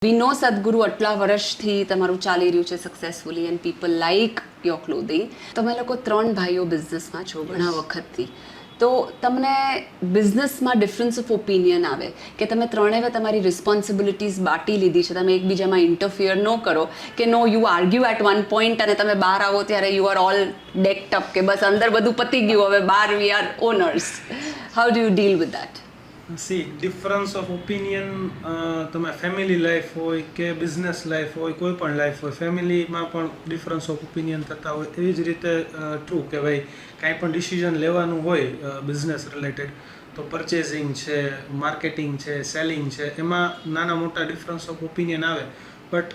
વી નો સદગુરુ આટલા વર્ષથી તમારું ચાલી રહ્યું છે successfully and people like your clothing. તમે લોકો 3 ભાઈઓ બિઝનેસમાં છો ઘણા વખતથી, તો તમને બિઝનેસમાં ડિફરન્સ ઓફ ઓપિનિયન આવે કે તમે ત્રણેય તમારી રિસ્પોન્સિબિલિટીઝ બાટી લીધી છે, તમે એકબીજામાં ઇન્ટરફિયર ન કરો કે no you argue at one point અને તમે બહાર આવો ત્યારે you are all decked up કે બસ અંદર બધું પતી ગયું, હવે બહાર we are owners. How do you deal with that? See difference of opinion તમે ફેમિલી લાઈફ હોય કે બિઝનેસ લાઈફ હોય, કોઈ પણ લાઈફ હોય, ફેમિલીમાં પણ ડિફરન્સ ઓફ ઓપિનિયન થતા હોય. એવી જ રીતે ટ્રુ કે ભાઈ કાંઈ પણ ડિસિઝન લેવાનું હોય બિઝનેસ રિલેટેડ, તો પરચેઝિંગ છે, માર્કેટિંગ છે, સેલિંગ છે, એમાં નાના મોટા ડિફરન્સ ઓફ ઓપિનિયન આવે. બટ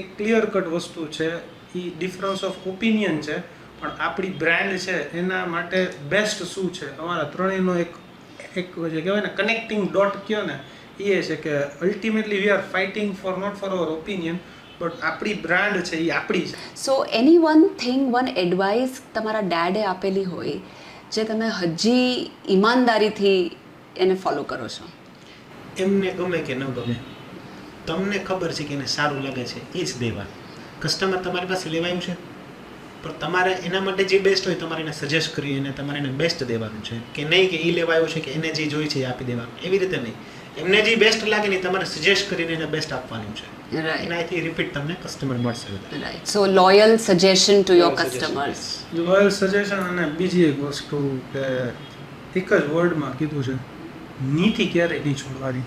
એક ક્લિયર કટ વસ્તુ છે, એ ડિફરન્સ ઓફ ઓપિનિયન છે, પણ આપણી બ્રાન્ડ છે એના માટે બેસ્ટ શું છે, અમારા ત્રણેયનો એક જે કહેવાય ને કનેક્ટિંગ ડોટ કહો ને, એ છે કે ultimately we are fighting for not for our opinion, but આપણી બ્રાન્ડ છે એ આપણી છે. So any one thing, one advice તમારા ડેડે આપેલી હોય જે તમે હજી ઈમાનદારીથી એને ફોલો કરો છો? એમને ગમે કે ન ગમે, તમને ખબર છે કે એને સારું લાગે છે એ જ દેવા. કસ્ટમર તમારી પાસે લેવાયું છે, પણ તમારે એના માટે જે બેસ્ટ હોય તમારે એને સજેસ્ટ કરી અને તમારે એને બેસ્ટ દેવાનું છે, કે નહીં કે એ લેવાયો છે કે એને જે જોઈ છે એ આપી દેવાનું. એવી રીતે નહીં, એમને જે બેસ્ટ લાગે ને તમારે સજેસ્ટ કરીને એને બેસ્ટ આપવાનું છે. એનાથી રિપીટ તમને કસ્ટમર મળશે. Right. So loyal suggestion to your customers. Loyal suggestion. અને બીજી એક વસ્તુ કે એક જ વર્ડમાં કીધું છે, નીતિ ક્યારેય નહીં છોડવાની.